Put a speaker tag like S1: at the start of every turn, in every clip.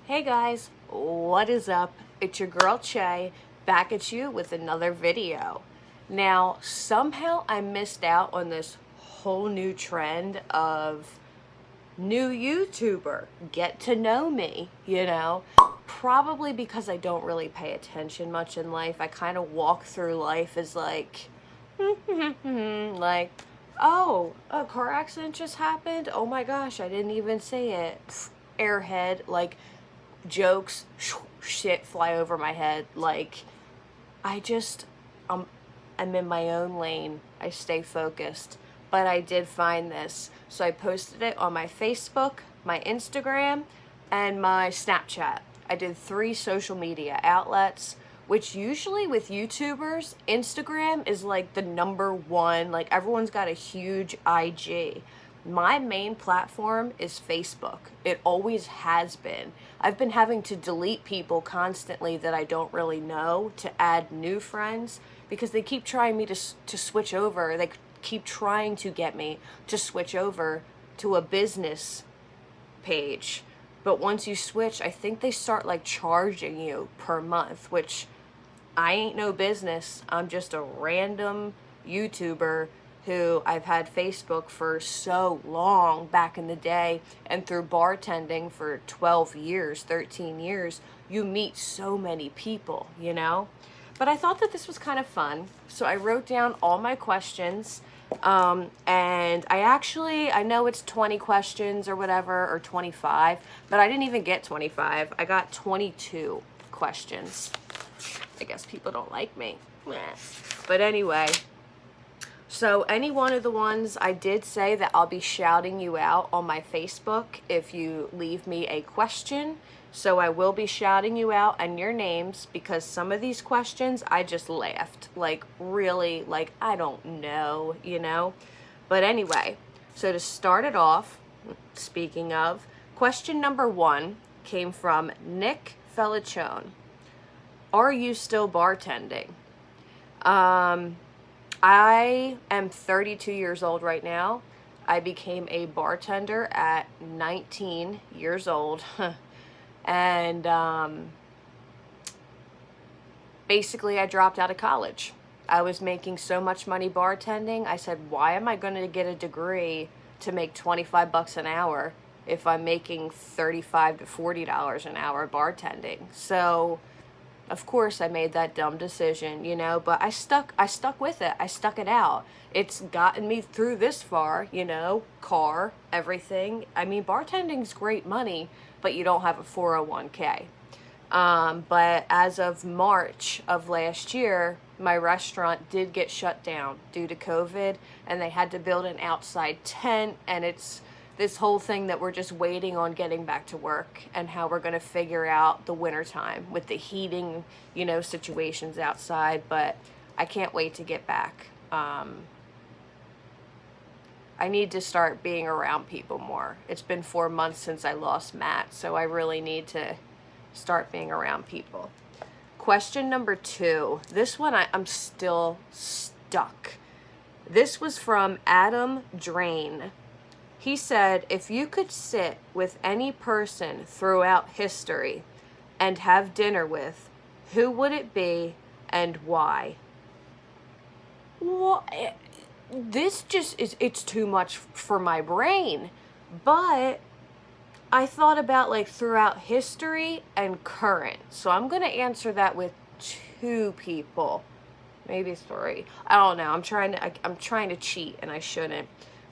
S1: Hey guys, what is up? It's your girl Che, back at you with another video. Now, somehow I missed out on this whole new trend of new YouTuber, get to know me, Probably because I don't really pay attention much in life. I kind of walk through life as like, like, oh, a car accident just happened? Oh my gosh, I didn't even see it. Airhead, like, jokes, shit fly over my head. Like, I just, I'm in my own lane. I stay focused. But I did find this. So I posted it on my Facebook, my Instagram, and my Snapchat. I did 3 social media outlets, which usually with YouTubers, Instagram is like the #1. Like, everyone's got a huge IG. My main platform is Facebook. It always has been. I've been having to delete people constantly that I don't really know to add new friends because they keep trying me to switch over. They keep trying to get me to switch over to a business page. But once you switch, I think they start like charging you per month, which I ain't no business. I'm just a random YouTuber who I've had Facebook for so long back in the day, and through bartending for 12 years, 13 years, you meet so many people, But I thought that this was kind of fun, so I wrote down all my questions, and I know it's 20 questions or whatever, or 25, but I didn't even get 25. I got 22 questions. I guess people don't like me. But anyway, so any one of the ones, I did say that I'll be shouting you out on my Facebook if you leave me a question. So I will be shouting you out and your names, because some of these questions I just laughed. Like, really, like, I don't know, But anyway, so to start it off, speaking of, question number 1 came from Nick Felicione. Are you still bartending? I am 32 years old right now. I became a bartender at 19 years old. And basically I dropped out of college. I was making so much money bartending. I said, why am I going to get a degree to make 25 bucks an hour if I'm making $35 to $40 an hour bartending? So of course I made that dumb decision, but I stuck with it. I stuck it out. It's gotten me through this far, car, everything. I mean, bartending's great money, but you don't have a 401k. But as of March of last year, my restaurant did get shut down due to COVID, and they had to build an outside tent, and it's this whole thing that we're just waiting on getting back to work and how we're going to figure out the wintertime with the heating, situations outside. But I can't wait to get back. I need to start being around people more. It's been 4 months since I lost Matt, so I really need to start being around people. Question number 2. This one I'm still stuck. This was from Adam Drain. He said, if you could sit with any person throughout history and have dinner with, who would it be and why? Well, this just is, it's too much for my brain. But I thought about like throughout history and current. So I'm going to answer that with 2 people, maybe 3. I don't know. I'm trying to cheat, and I shouldn't.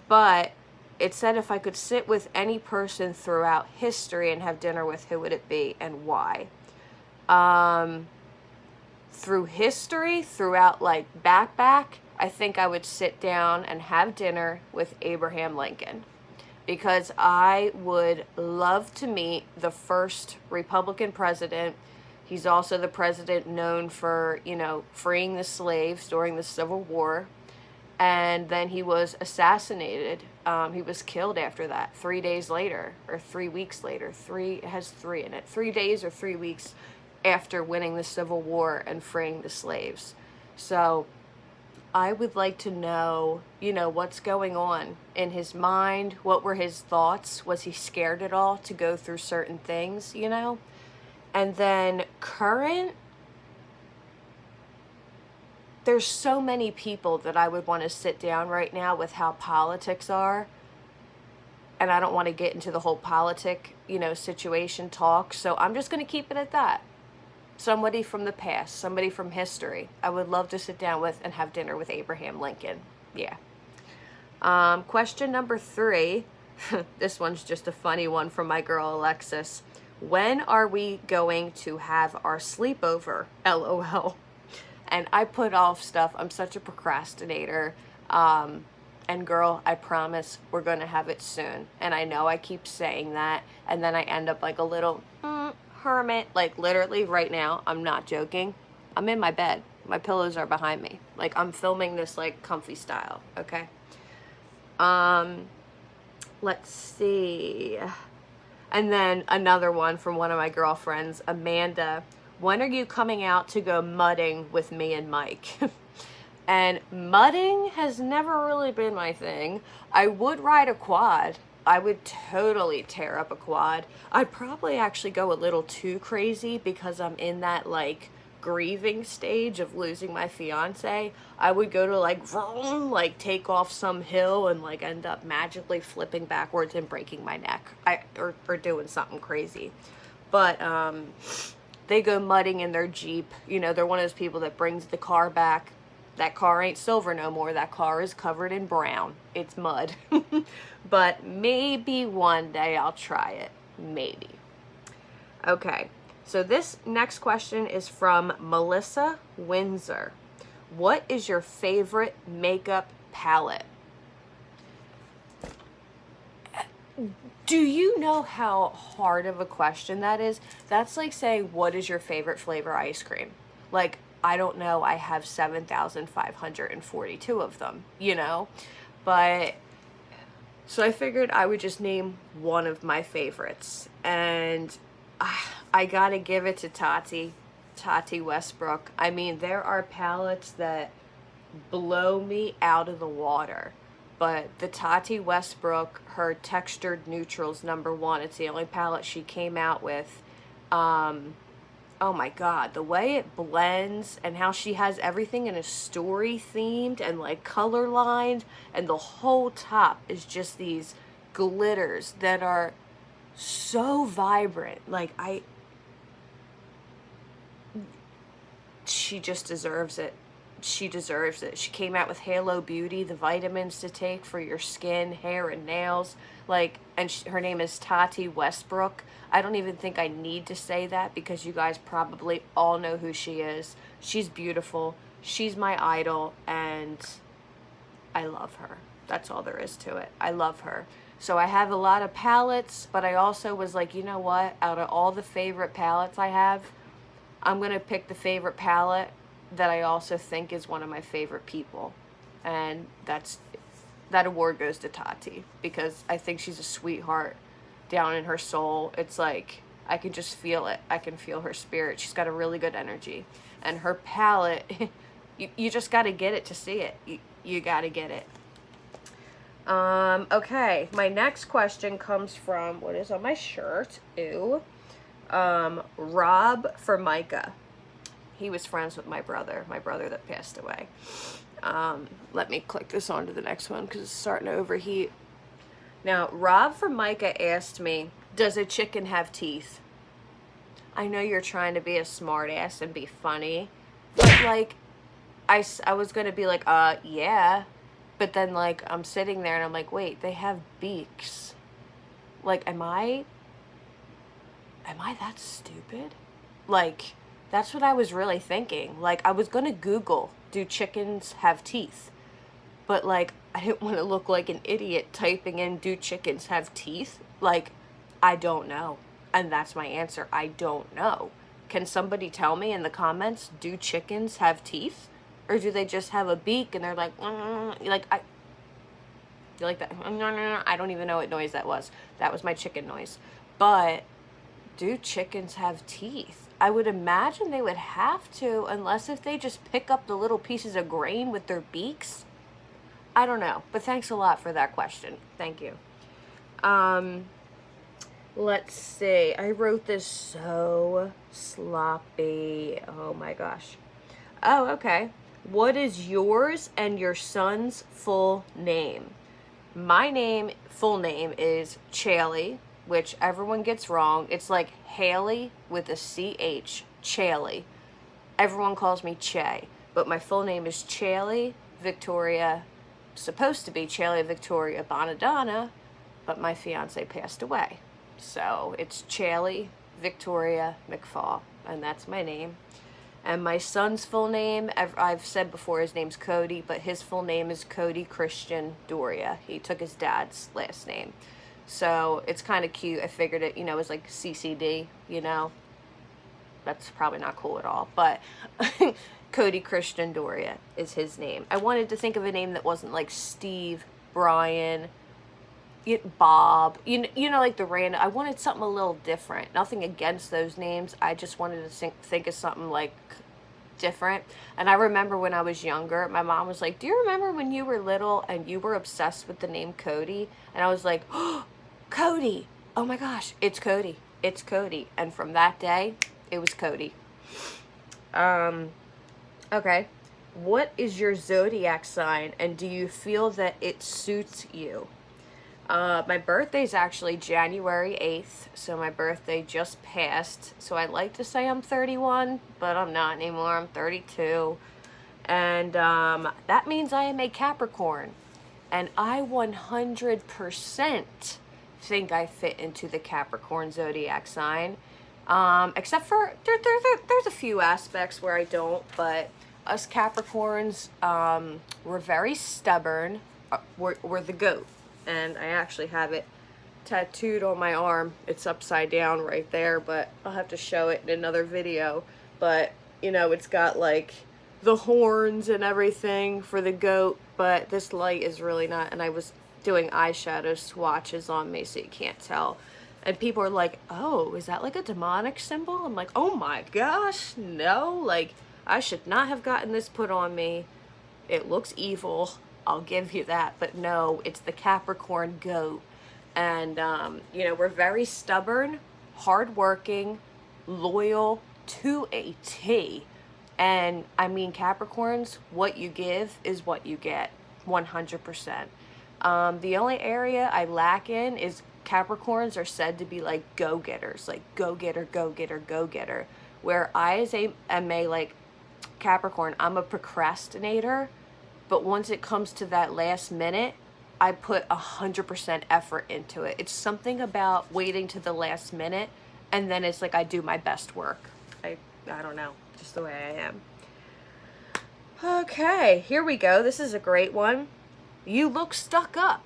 S1: But it said if I could sit with any person throughout history and have dinner with, who would it be and why? Through history, throughout like back, I think I would sit down and have dinner with Abraham Lincoln, because I would love to meet the first Republican president. He's also the president known for, freeing the slaves during the Civil War. And then he was assassinated. He was killed after that, 3 days later, or 3 weeks later. It has 3 in it. 3 days or 3 weeks after winning the Civil War and freeing the slaves. So I would like to know, what's going on in his mind. What were his thoughts? Was he scared at all to go through certain things? And then current, there's so many people that I would want to sit down right now with how politics are. And I don't want to get into the whole situation talk. So I'm just going to keep it at that. Somebody from the past, somebody from history, I would love to sit down with and have dinner with Abraham Lincoln. Yeah. Question number 3. This one's just a funny one from my girl Alexis. When are we going to have our sleepover? LOL. And I put off stuff. I'm such a procrastinator. And girl, I promise we're going to have it soon. And I know I keep saying that. And then I end up like a little hermit. Like literally right now, I'm not joking. I'm in my bed. My pillows are behind me. Like I'm filming this like comfy style. Okay. Let's see. And then another one from one of my girlfriends, Amanda. When are you coming out to go mudding with me and Mike? And mudding has never really been my thing. I would ride a quad. I would totally tear up a quad. I'd probably actually go a little too crazy because I'm in that like grieving stage of losing my fiance. I would go to like vroom, like take off some hill and like end up magically flipping backwards and breaking my neck. Or doing something crazy. But they go mudding in their Jeep. They're one of those people that brings the car back. That car ain't silver no more. That car is covered in brown. It's mud. But maybe one day I'll try it. Maybe. Okay. So this next question is from Melissa Windsor. What is your favorite makeup palette? Do you know how hard of a question that is? That's like saying, what is your favorite flavor ice cream? Like, I don't know. I have 7,542 of them, But, so I figured I would just name one of my favorites. And I gotta give it to Tati Westbrook. I mean, there are palettes that blow me out of the water. But the Tati Westbrook, her Textured Neutrals #1, it's the only palette she came out with. Oh my God, the way it blends and how she has everything in a story themed and like color lined, and the whole top is just these glitters that are so vibrant. Like she just deserves it. She deserves it. She came out with Halo Beauty, the vitamins to take for your skin, hair, and nails. Like, and her name is Tati Westbrook. I don't even think I need to say that because you guys probably all know who she is. She's beautiful. She's my idol, and I love her. That's all there is to it. I love her. So I have a lot of palettes, but I also was like, you know what? Out of all the favorite palettes I have, I'm going to pick the favorite palette that I also think is one of my favorite people. And that award goes to Tati because I think she's a sweetheart down in her soul. It's like, I can just feel it. I can feel her spirit. She's got a really good energy. And her palette, you just got to get it to see it. You got to get it. Okay, my next question comes from, what is on my shirt? Ew. Rob for Micah. He was friends with my brother that passed away. Let me click this on to the next one because it's starting to overheat. Now, Rob from Micah asked me, does a chicken have teeth? I know you're trying to be a smart ass and be funny, but like, I was going to be like, yeah. But then like, I'm sitting there and I'm like, wait, they have beaks. Like, am I that stupid? Like, that's what I was really thinking. Like, I was going to Google, do chickens have teeth? But, like, I didn't want to look like an idiot typing in, do chickens have teeth? Like, I don't know. And that's my answer. I don't know. Can somebody tell me in the comments, do chickens have teeth? Or do they just have a beak and they're like, you like that? I don't even know what noise that was. That was my chicken noise. But do chickens have teeth? I would imagine they would have to, unless if they just pick up the little pieces of grain with their beaks. I don't know, but thanks a lot for that question. Thank you. Let's see. I wrote this so sloppy. Oh my gosh. Oh, okay. What is yours and your son's full name? My name, full name, is Chaley, which everyone gets wrong. It's like Haley with a CH, Chaley. Everyone calls me Che, but my full name is Chaley Victoria, supposed to be Chaley Victoria Bonadonna, but my fiance passed away. So it's Chaley Victoria McFall, and that's my name. And my son's full name, I've said before, his name's Cody, but his full name is Cody Christian Doria. He took his dad's last name. So it's kind of cute. I figured it, it was like CCD, That's probably not cool at all, but Cody Christian Doria is his name. I wanted to think of a name that wasn't like Steve, Brian, Bob, like the random. I wanted something a little different. Nothing against those names. I just wanted to think of something like different. And I remember when I was younger, my mom was like, do you remember when you were little and you were obsessed with the name Cody? And I was like, oh, Cody. Oh my gosh, it's Cody. It's Cody. And from that day, it was Cody. Okay. What is your zodiac sign, and do you feel that it suits you? My birthday's actually January 8th, so my birthday just passed. So I like to say I'm 31, but I'm not anymore. I'm 32. And that means I am a Capricorn. And I 100% think I fit into the Capricorn zodiac sign. Except for, there's a few aspects where I don't, but us Capricorns, we're very stubborn. We're the goat. And I actually have it tattooed on my arm. It's upside down right there, but I'll have to show it in another video. But, it's got like the horns and everything for the goat, but this light is really not, and I was doing eyeshadow swatches on me so you can't tell. And people are like, oh, is that like a demonic symbol? I'm like, oh my gosh, no, like I should not have gotten this put on me. It looks evil. I'll give you that, but no, it's the Capricorn goat. And, we're very stubborn, hardworking, loyal to a T. And, I mean, Capricorns, what you give is what you get, 100%. The only area I lack in is Capricorns are said to be like go-getters, like go-getter, go-getter, go-getter. Where I am a, like, Capricorn, I'm a procrastinator. But once it comes to that last minute, I put 100% effort into it. It's something about waiting to the last minute, and then it's like I do my best work. I don't know, just the way I am. Okay, here we go. This is a great one. You look stuck up.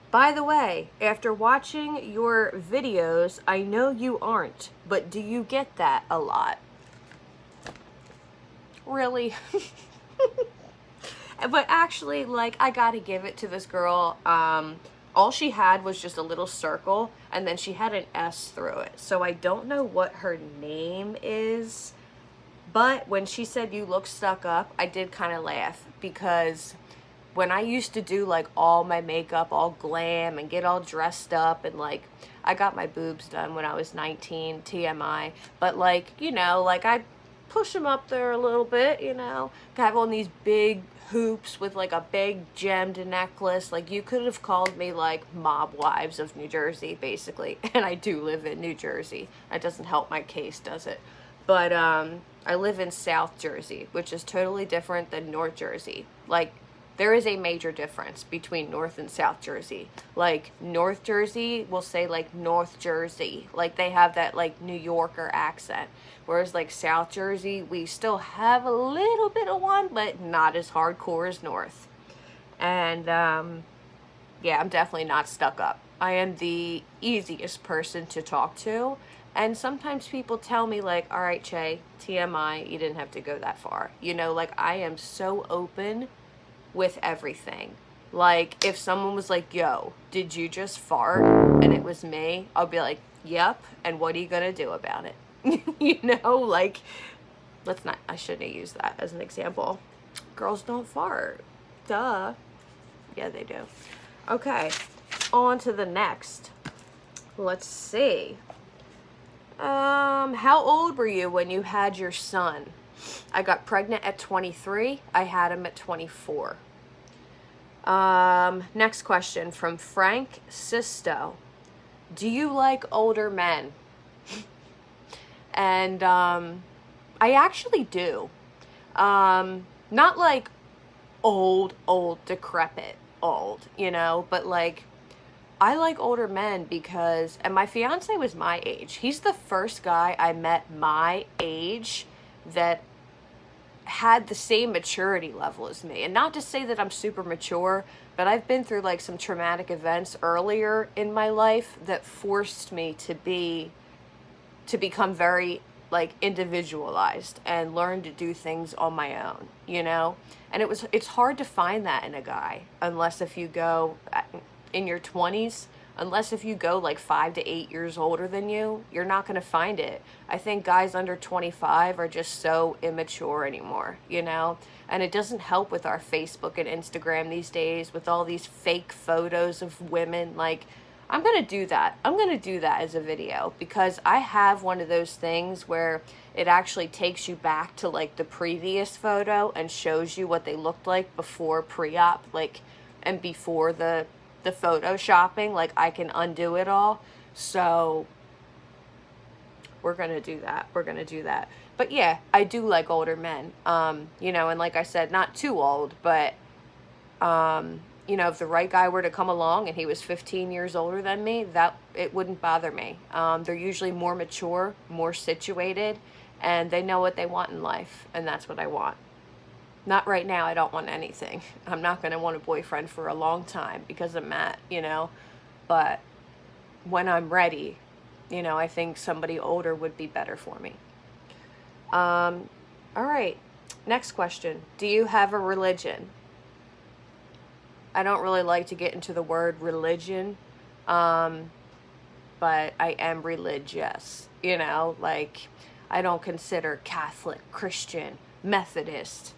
S1: By the way, after watching your videos, I know you aren't, but do you get that a lot? Really? But actually, like, I gotta give it to this girl. All she had was just a little circle, and then she had an S through it. So I don't know what her name is, but when she said you look stuck up, I did kind of laugh, because when I used to do, like, all my makeup, all glam, and get all dressed up, and, like, I got my boobs done when I was 19, TMI, but, like, like, I push them up there a little bit, have on these big hoops with like a big gemmed necklace. Like, you could have called me like Mob Wives of New Jersey, basically. And I do live in New Jersey. That doesn't help my case, does it? But I live in South Jersey, which is totally different than North Jersey. Like, there is a major difference between North and South Jersey. Like, North Jersey will say like North Jersey. Like, they have that like New Yorker accent. Whereas like South Jersey, we still have a little bit of one, but not as hardcore as North. And yeah, I'm definitely not stuck up. I am the easiest person to talk to. And sometimes people tell me like, all right, Che, TMI, you didn't have to go that far. Like, I am so open with everything. Like, if someone was like, yo, did you just fart? And it was me, I'll be like, yep, and what are you gonna do about it? You know, like, let's not, I shouldn't have used that as an example. Girls don't fart. Duh. Yeah, they do. Okay, on to the next. Let's see. How old were you when you had your son? I got pregnant at 23. I had him at 24. Next question from Frank Sisto. Do you like older men? And, I actually do. Not like old, decrepit, old, you know, but like, I like older men because, and my fiance was my age. He's the first guy I met my age that had the same maturity level as me. And not to say that I'm super mature, but I've been through like some traumatic events earlier in my life that forced me to become very like individualized and learn to do things on my own, you know? And it's hard to find that in a guy, unless if you go in your 20s, unless if you go like 5 to 8 years older than you, you're not going to find it. I think guys under 25 are just so immature anymore, you know? And it doesn't help with our Facebook and Instagram these days with all these fake photos of women. Like, I'm going to do that. I'm going to do that as a video because I have one of those things where it actually takes you back to like the previous photo and shows you what they looked like before pre-op, like, and before the photoshopping. Like, I can undo it all. So we're going to do that. We're going to do that. But yeah, I do like older men. You know, and like I said, not too old, but you know, if the right guy were to come along and he was 15 years older than me, that it wouldn't bother me. They're usually more mature, more situated, and they know what they want in life, and that's what I want. Not right now, I don't want anything. I'm not going to want a boyfriend for a long time because of Matt, you know, but when I'm ready, you know, I think somebody older would be better for me. All right, next question. Do you have a religion? I don't really like to get into the word religion, but I am religious, you know, like, I don't consider Catholic, Christian, Methodist,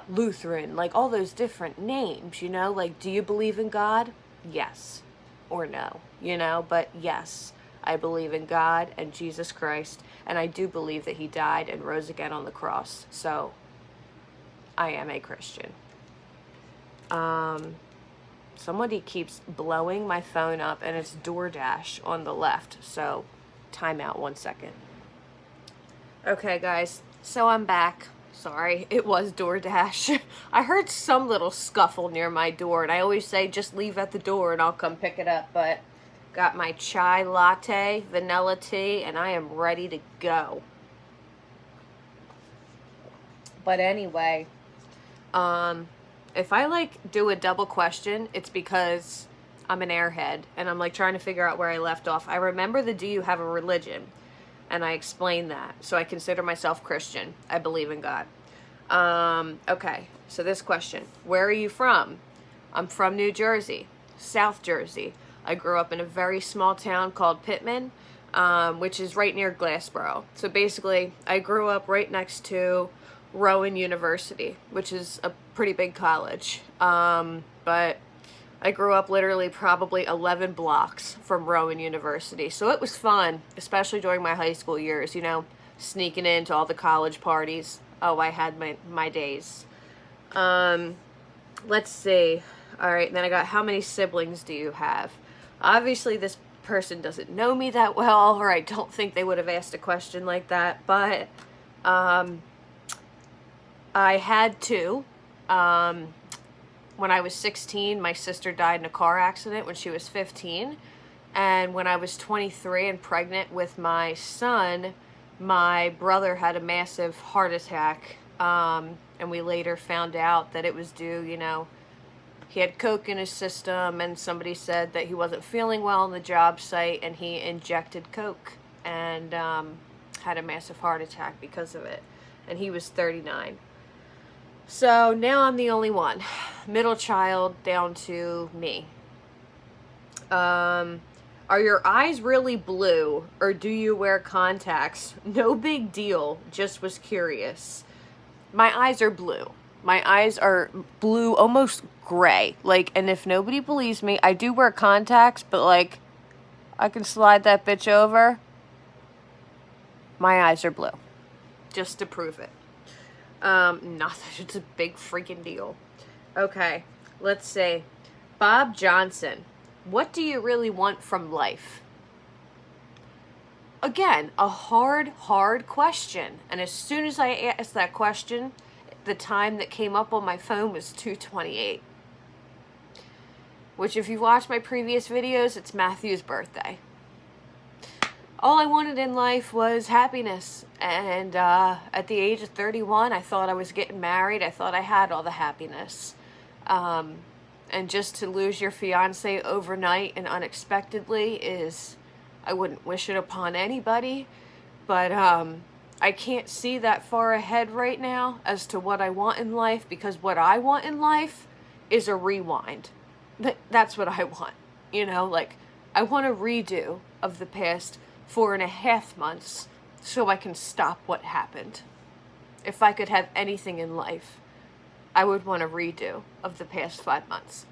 S1: Lutheran, like all those different names, you know, like, do you believe in God? Yes or no, you know, but yes, I believe in God and Jesus Christ, and I do believe that he died and rose again on the cross, so I am a Christian. Somebody keeps blowing my phone up, and it's DoorDash on the left, so time out 1 second. Okay, guys, so I'm back. Sorry, it was DoorDash. I heard some little scuffle near my door, and I always say just leave at the door and I'll come pick it up, but got my chai latte, vanilla tea, and I am ready to go. But anyway, if I like do a double question, it's because I'm an airhead and I'm like trying to figure out where I left off. I remember the do you have a religion? And I explained that. So I consider myself Christian. I believe in God. Okay, so this question. Where are you from? I'm from New Jersey, South Jersey. I grew up in a very small town called Pittman, which is right near Glassboro. So basically, I grew up right next to Rowan University, which is a pretty big college. But I grew up literally probably 11 blocks from Rowan University. So it was fun, especially during my high school years, you know, sneaking into all the college parties. Oh, I had my days. Let's see. All right, and then I got, how many siblings do you have? Obviously, this person doesn't know me that well, or I don't think they would have asked a question like that, but I had two. When I was 16, my sister died in a car accident when she was 15. And when I was 23 and pregnant with my son, my brother had a massive heart attack. And we later found out that it was due, you know, he had coke in his system, and somebody said that he wasn't feeling well on the job site, and he injected coke and had a massive heart attack because of it. And he was 39. So now I'm the only one. Middle child down to me. Are your eyes really blue, or do you wear contacts? No big deal, just was curious. My eyes are blue. My eyes are blue, almost gray. Like, and if nobody believes me, I do wear contacts, but like, I can slide that bitch over. My eyes are blue. Just to prove it. Not that it's a big freaking deal. Okay, let's see. Bob Johnson. What do you really want from life? Again, a hard question. And as soon as I asked that question, the time that came up on my phone was 2:28. Which, if you've watched my previous videos, it's Matthew's birthday. All I wanted in life was happiness. And at the age of 31, I thought I was getting married. I thought I had all the happiness. And just to lose your fiance overnight and unexpectedly is, I wouldn't wish it upon anybody. But I can't see that far ahead right now as to what I want in life, because what I want in life is a rewind. That's what I want. You know, like, I want a redo of the past 4.5 months so I can stop what happened. If I could have anything in life, I would want a redo of the past 5 months.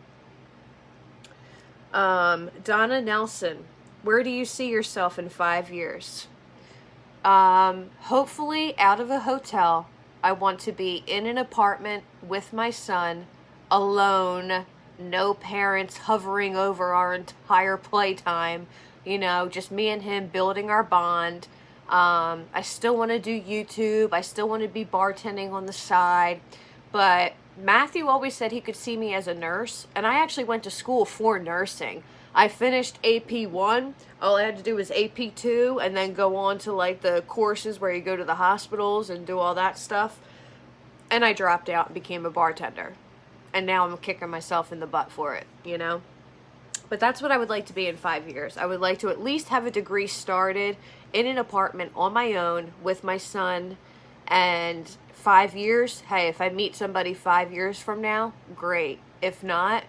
S1: Donna Nelson, where do you see yourself in 5 years? Hopefully out of a hotel. I want to be in an apartment with my son, alone, no parents hovering over our entire playtime, you know, just me and him building our bond. I still want to do YouTube. I still want to be bartending on the side, but Matthew always said he could see me as a nurse, and I actually went to school for nursing. I finished AP1. All I had to do was AP2, and then go on to like the courses where you go to the hospitals and do all that stuff. And I dropped out and became a bartender. And now I'm kicking myself in the butt for it, you know? But that's what I would like to be in 5 years. I would like to at least have a degree started in an apartment on my own with my son. And 5 years, hey, if I meet somebody 5 years from now, great. If not,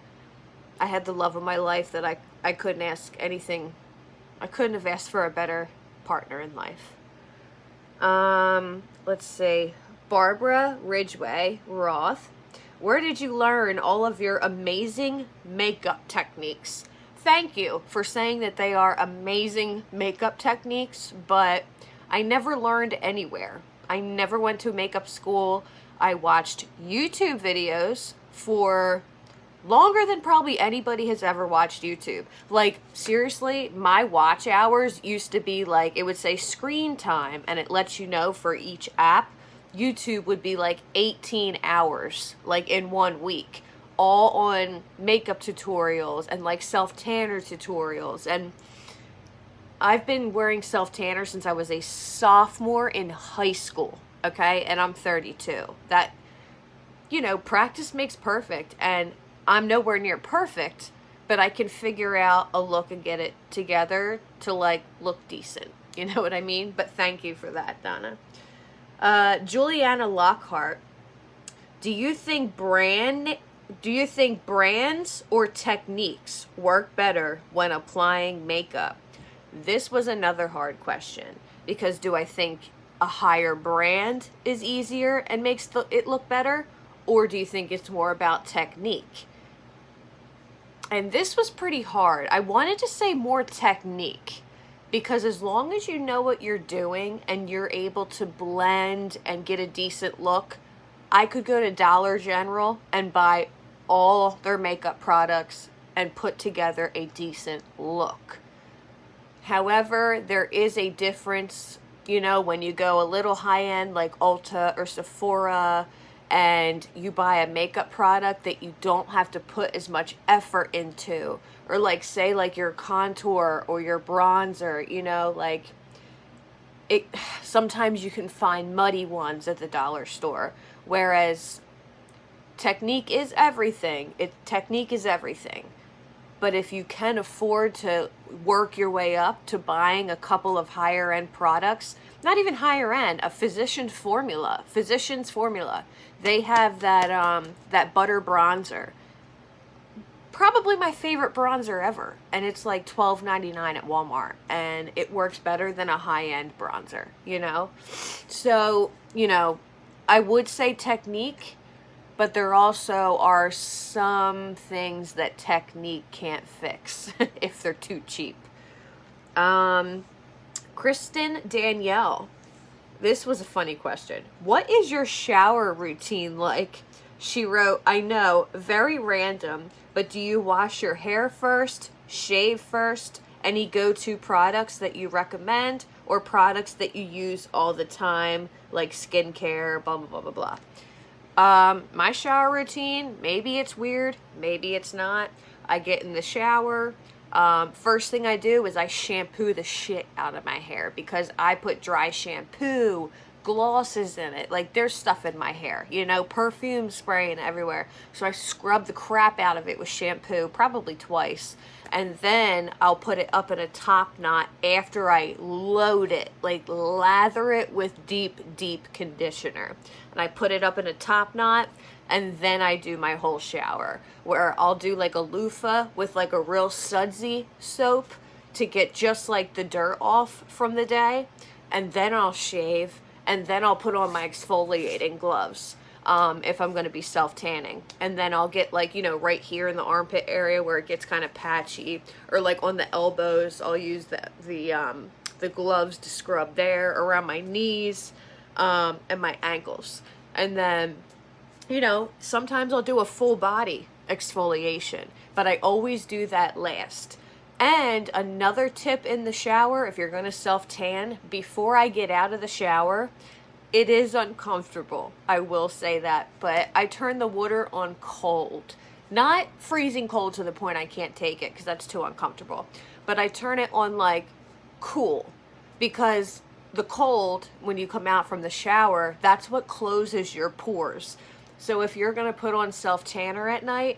S1: I had the love of my life that I couldn't ask anything. I couldn't have asked for a better partner in life. Let's see. Barbara Ridgway Roth. Where did you learn all of your amazing makeup techniques? Thank you for saying that they are amazing makeup techniques, but I never learned anywhere. I never went to makeup school. I watched YouTube videos for longer than probably anybody has ever watched YouTube. Like, seriously, my watch hours used to be like, it would say screen time, and it lets you know for each app. YouTube would be like 18 hours, like in 1 week, all on makeup tutorials and like self-tanner tutorials. And I've been wearing self-tanner since I was a sophomore in high school, okay? And I'm 32. That, you know, practice makes perfect, and I'm nowhere near perfect, but I can figure out a look and get it together to like look decent. You know what I mean? But thank you for that, Donna. Juliana Lockhart, do you think brands or techniques work better when applying makeup? This was another hard question, because do I think a higher brand is easier and makes it look better, or do you think it's more about technique? And this was pretty hard. I wanted to say more technique, because as long as you know what you're doing and you're able to blend and get a decent look, I could go to Dollar General and buy all their makeup products and put together a decent look. However, there is a difference, you know, when you go a little high-end like Ulta or Sephora, and you buy a makeup product that you don't have to put as much effort into, or like say like your contour or your bronzer, you know, like it, sometimes you can find muddy ones at the dollar store, whereas technique is everything. Technique is everything. But if you can afford to work your way up to buying a couple of higher end products, not even higher end, a physician's formula, they have that butter bronzer. probably my favorite bronzer ever, and it's like $12.99 at Walmart, and it works better than a high-end bronzer, you know? So, you know, I would say technique, but there also are some things that technique can't fix if they're too cheap. Kristen Danielle, this was a funny question. What is your shower routine like? She wrote, I know, very random, but do you wash your hair first, shave first, any go-to products that you recommend, or products that you use all the time, like skincare, blah, blah, blah, blah, blah. My shower routine, maybe it's weird, maybe it's not. I get in the shower. First thing I do is I shampoo the shit out of my hair because I put dry shampoo, glosses in it. Like, there's stuff in my hair, you know, perfume spraying everywhere. So I scrub the crap out of it with shampoo, probably twice. And then I'll put it up in a top knot after I load it, like lather it with deep, deep conditioner. And I put it up in a top knot, and then I do my whole shower, where I'll do like a loofah with like a real sudsy soap to get just like the dirt off from the day. And then I'll shave, and then I'll put on my exfoliating gloves if I'm going to be self-tanning. And then I'll get like, you know, right here in the armpit area where it gets kind of patchy, or like on the elbows, I'll use the gloves to scrub there, around my knees and my ankles. And then, you know, sometimes I'll do a full body exfoliation, but I always do that last. And another tip in the shower, if you're going to self-tan, before I get out of the shower, it is uncomfortable, I will say that, but I turn the water on cold. Not freezing cold to the point I can't take it, because that's too uncomfortable. But I turn it on like cool, because the cold, when you come out from the shower, that's what closes your pores. So if you're going to put on self-tanner at night,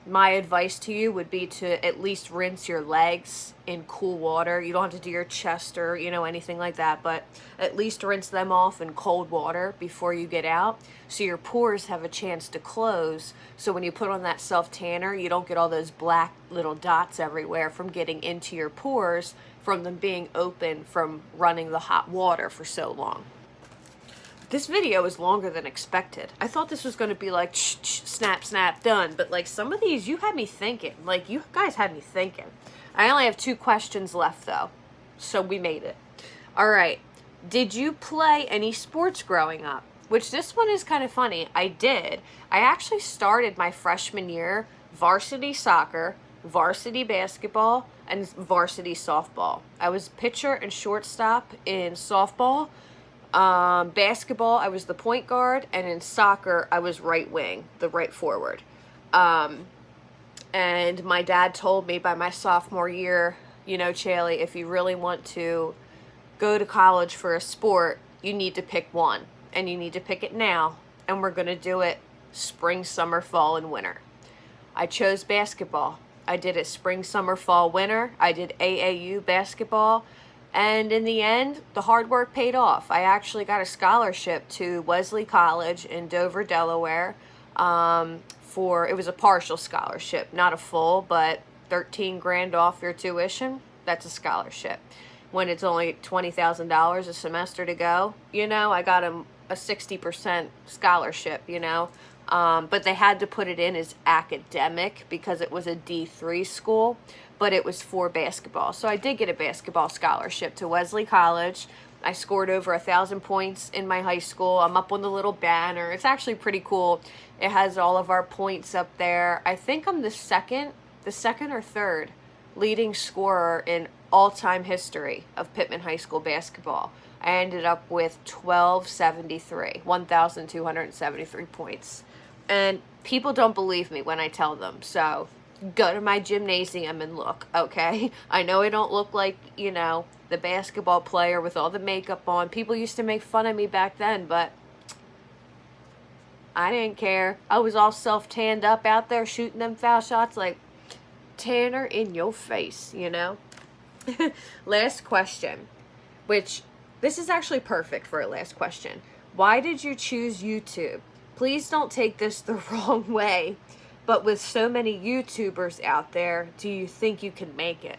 S1: my advice to you would be to at least rinse your legs in cool water. You don't have to do your chest or, you know, anything like that, but at least rinse them off in cold water before you get out, so your pores have a chance to close. So when you put on that self-tanner, you don't get all those black little dots everywhere from getting into your pores from them being open from running the hot water for so long. This video is longer than expected. I thought this was going to be like, snap, snap, done. But like some of these, you had me thinking. Like, you guys had me thinking. I only have 2 questions left though. So we made it. All right. Did you play any sports growing up? Which this one is kind of funny. I did. I actually started my freshman year varsity soccer, varsity basketball, and varsity softball. I was pitcher and shortstop in softball. Basketball, I was the point guard, and in soccer, I was right wing, the right forward. And my dad told me by my sophomore year, you know, Chaley, if you really want to go to college for a sport, you need to pick one, and you need to pick it now, and we're going to do it spring, summer, fall, and winter. I chose basketball. I did it spring, summer, fall, winter. I did AAU basketball. And in the end, the hard work paid off. I actually got a scholarship to Wesley College in Dover, Delaware. It was a partial scholarship, not a full, but 13 grand off your tuition. That's a scholarship. When it's only $20,000 a semester to go, you know, I got a 60% scholarship, you know. But they had to put it in as academic because it was a D3 school, but it was for basketball. So I did get a basketball scholarship to Wesley College. I scored over 1,000 points in my high school. I'm up on the little banner. It's actually pretty cool. It has all of our points up there. I think I'm the second or third leading scorer in all-time history of Pittman High School basketball. I ended up with 1,273 points. And people don't believe me when I tell them, so go to my gymnasium and look, okay? I know I don't look like, you know, the basketball player with all the makeup on. People used to make fun of me back then, but I didn't care. I was all self-tanned up out there shooting them foul shots like Tanner in your face, you know? Last question, which this is actually perfect for a last question. Why did you choose YouTube? Please don't take this the wrong way, But with so many YouTubers out there, do you think you can make it?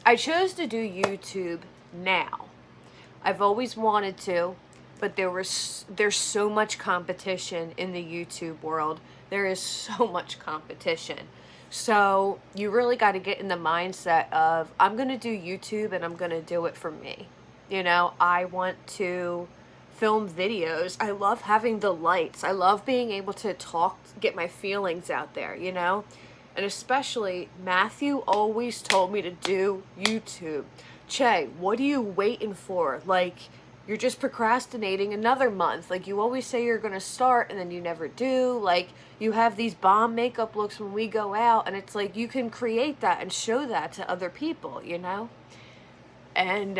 S1: I chose to do YouTube now. I've always wanted to, but there's so much competition in the YouTube world. There is so much competition. So you really got to get in the mindset of, I'm going to do YouTube and I'm going to do it for me. You know, I want to film videos. I love having the lights. I love being able to talk, get my feelings out there, you know? And especially, Matthew always told me to do YouTube. Che, what are you waiting for? Like, you're just procrastinating another month. Like, you always say you're going to start and then you never do. Like, you have these bomb makeup looks when we go out, and it's like you can create that and show that to other people, you know? And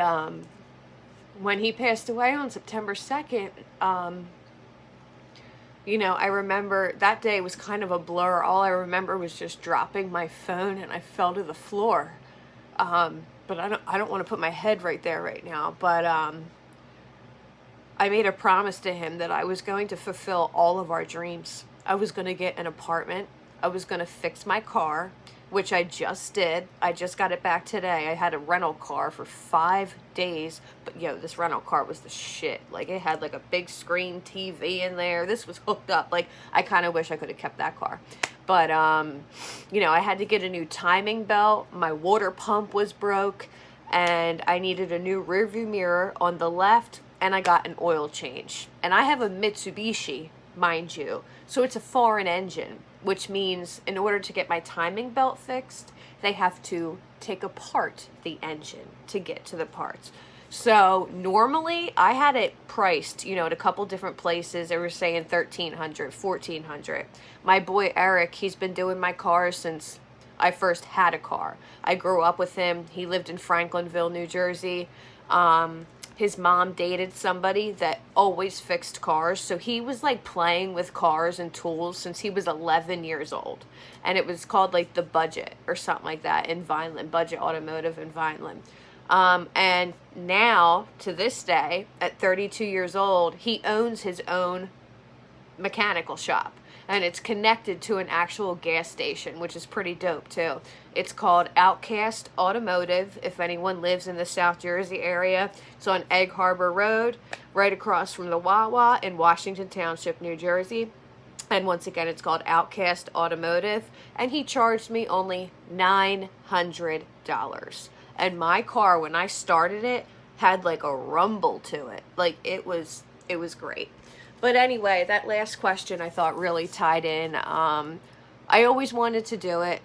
S1: when he passed away on September 2nd, you know, I remember that day was kind of a blur. All I remember was just dropping my phone and I fell to the floor. But I don't want to put my head right there right now. But I made a promise to him that I was going to fulfill all of our dreams. I was going to get an apartment. I was going to fix my car, which I just did. I just got it back today. I had a rental car for 5 days, but yo, this rental car was the shit. Like, it had like a big screen TV in there. This was hooked up. Like, I kind of wish I could have kept that car. But, you know, I had to get a new timing belt. My water pump was broke, and I needed a new rearview mirror on the left, and I got an oil change. And I have a Mitsubishi, mind you, so it's a foreign engine, which means in order to get my timing belt fixed, they have to take apart the engine to get to the parts. So normally I had it priced, you know, at a couple different places. They were saying $1,300, $1,400. My boy Eric, he's been doing my cars since I first had a car. I grew up with him. He lived in Franklinville, New Jersey. His mom dated somebody that always fixed cars, so he was like playing with cars and tools since he was 11 years old. And it was called like the Budget or something like that in Vineland, Budget Automotive in Vineland. And now, to this day, at 32 years old, he owns his own mechanical shop. And it's connected to an actual gas station, which is pretty dope, too. It's called Outcast Automotive, if anyone lives in the South Jersey area. It's on Egg Harbor Road, right across from the Wawa in Washington Township, New Jersey. And once again, it's called Outcast Automotive. And he charged me only $900. And my car, when I started it, had like a rumble to it. Like, it was great. But anyway, that last question I thought really tied in. I always wanted to do it,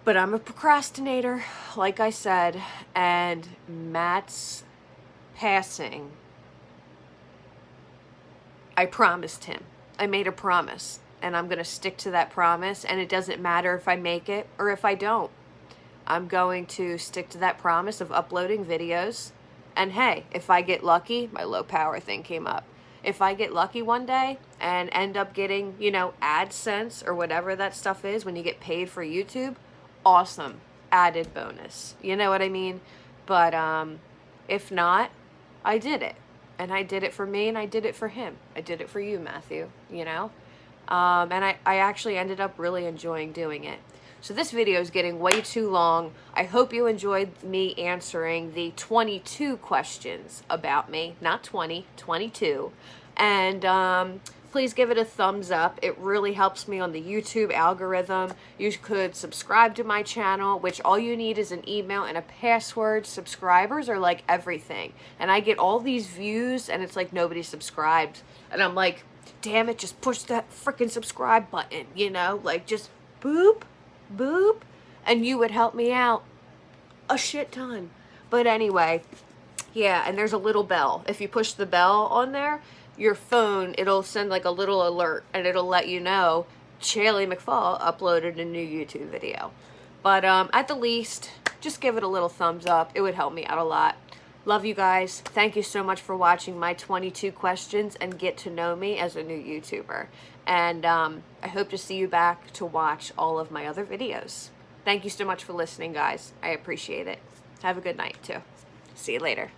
S1: but I'm a procrastinator, like I said, and Matt's passing, I promised him. I made a promise, and I'm going to stick to that promise, and it doesn't matter if I make it or if I don't. I'm going to stick to that promise of uploading videos. And hey, if I get lucky, my low power thing came up. If I get lucky one day and end up getting, you know, AdSense or whatever that stuff is when you get paid for YouTube, awesome. Added bonus. You know what I mean? But if not, I did it. And I did it for me and I did it for him. I did it for you, Matthew, you know? And I actually ended up really enjoying doing it. So this video is getting way too long. I hope you enjoyed me answering the 22 questions about me. Not 20, 22. And please give it a thumbs up. It really helps me on the YouTube algorithm. You could subscribe to my channel, which all you need is an email and a password. Subscribers are like everything. And I get all these views and it's like nobody subscribed. And I'm like, damn it, just push that freaking subscribe button, you know? Like, just boop. Boop, and you would help me out a shit ton. But anyway, yeah, and there's a little bell. If you push the bell on there, your phone, it'll send like a little alert and it'll let you know Shaylee McFall uploaded a new YouTube video. But at the least, just give it a little thumbs up. It would help me out a lot. Love you guys. Thank you so much for watching my 22 questions and get to know me as a new YouTuber. And I hope to see you back to watch all of my other videos. Thank you so much for listening, guys. I appreciate it. Have a good night, too. See you later.